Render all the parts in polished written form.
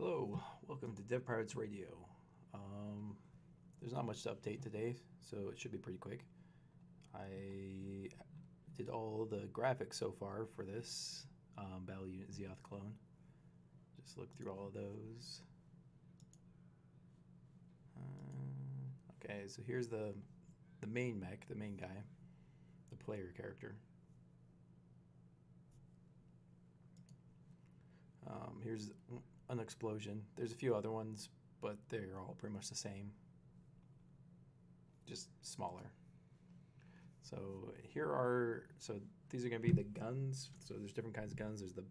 Hello, welcome to Dev Pirates Radio. There's not much to update today, so it should be pretty quick. I did all the graphics so far for this Battle Unit Zeoth clone. Just look through all of those. Okay, so here's the main mech, the main guy, the player character. Here's an explosion. There's a few other ones, but they're all pretty much the same, just smaller. So these are going to be the guns. So there's different kinds of guns. There's the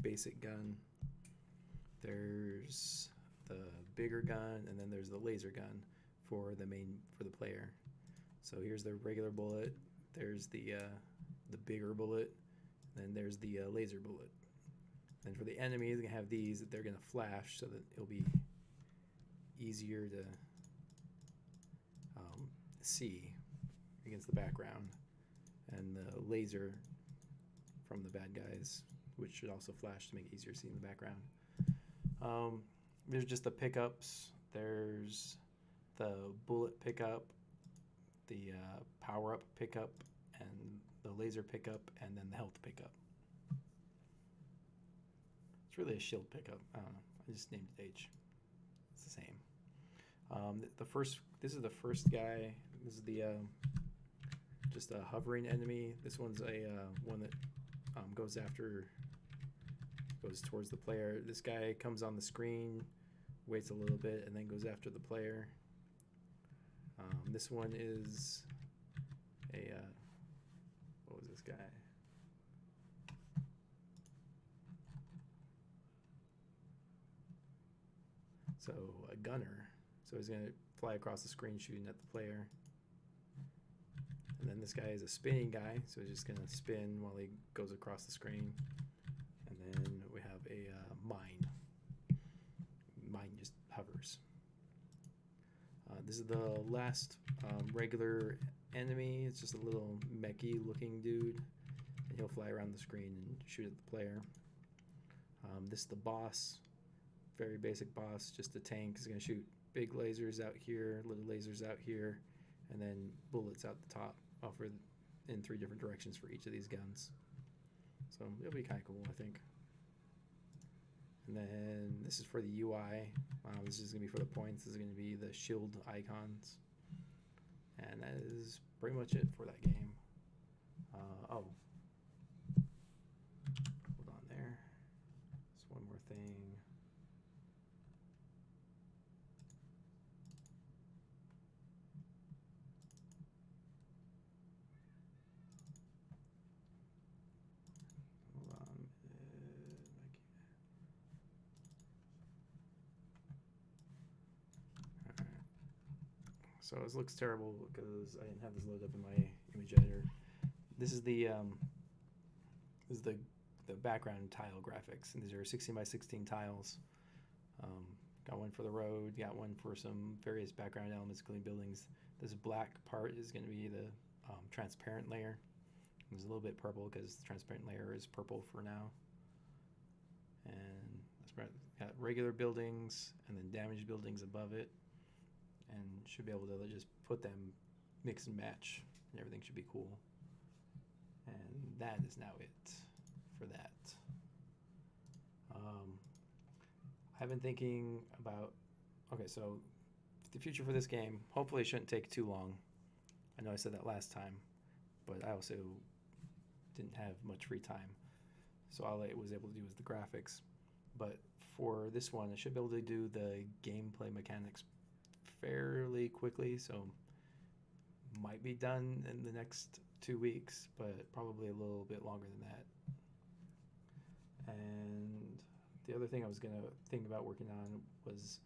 basic gun, there's the bigger gun, and then there's the laser gun for the player. So here's the regular bullet, there's the bigger bullet, and then there's the laser bullet. And for the enemies, they have these that they're going to flash so that it'll be easier to see against the background. And the laser from the bad guys, which should also flash to make it easier to see in the background. There's just the pickups. There's the bullet pickup, the power-up pickup, and the laser pickup, and then the health pickup. It's really a shield pickup. I don't know. I just named it H. It's the same. This is the first guy. This is the just a hovering enemy. This one's a one that goes towards the player. This guy comes on the screen, waits a little bit, and then goes after the player. This one is a what was this guy? So a gunner. So he's going to fly across the screen shooting at the player. And then this guy is a spinning guy, so he's just going to spin while he goes across the screen. And then we have a mine. Mine just hovers. This is the last regular enemy. It's just a little mechy looking dude. And he'll fly around the screen and shoot at the player. This is the boss. Very basic boss, just a tank. Is going to shoot big lasers out here, little lasers out here, and then bullets out the top, offered in 3 different directions for each of these guns. So it'll be kind of cool, I think. And then this is for the UI. This is going to be for the points. This is going to be the shield icons. And that is pretty much it for that game. Hold on there. Just one more thing. So this looks terrible because I didn't have this loaded up in my image editor. This is the background tile graphics, and these are 16 by 16 tiles. Got one for the road, got one for some various background elements, including buildings. This black part is going to be the transparent layer. There's a little bit purple because the transparent layer is purple for now. And that's got regular buildings and then damaged buildings above it. And should be able to just put them mix and match, and everything should be cool. And that is now it for that. I've been thinking about, okay, so the future for this game, hopefully it shouldn't take too long. I know I said that last time, but I also didn't have much free time. So all I was able to do was the graphics. But for this one, I should be able to do the gameplay mechanics fairly quickly, so might be done in the next 2 weeks, but probably a little bit longer than that. And the other thing I was going to think about working on was,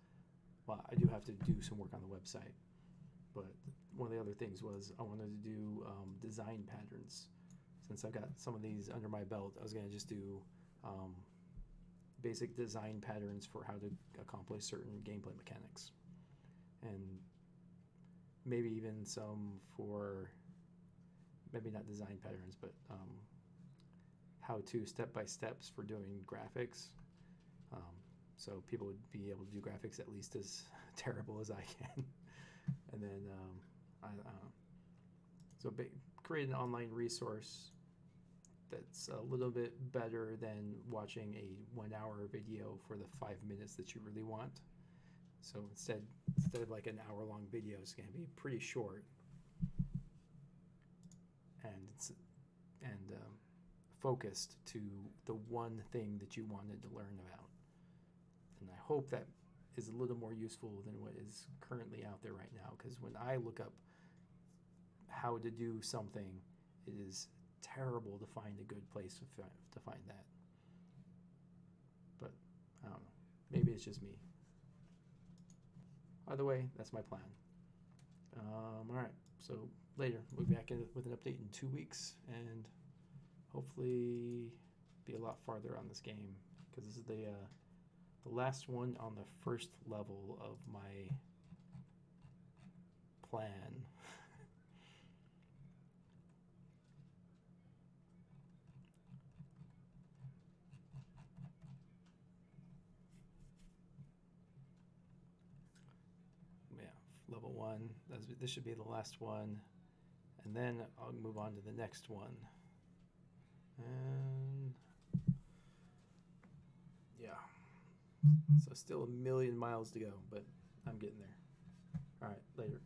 well, I do have to do some work on the website, but one of the other things was I wanted to do design patterns. Since I've got some of these under my belt, I was going to just do basic design patterns for how to accomplish certain gameplay mechanics. And maybe even some for, maybe not design patterns, but how to step-by-steps for doing graphics. so people would be able to do graphics at least as terrible as I can. And then so create an online resource that's a little bit better than watching a 1 hour video for the 5 minutes that you really want. So instead of like an hour-long video, it's going to be pretty short, and focused to the one thing that you wanted to learn about. And I hope that is a little more useful than what is currently out there right now, because when I look up how to do something, it is terrible to find a good place to find that. But I don't know, maybe it's just me. Either way, that's my plan. All right, so later we'll be back with an update in 2 weeks, and hopefully be a lot farther on this game, because this is the last one on the first level of my plan. Yeah, level 1. This should be the last one, and then I'll move on to the next one. And yeah, so still a million miles to go, but I'm getting there. All right, later.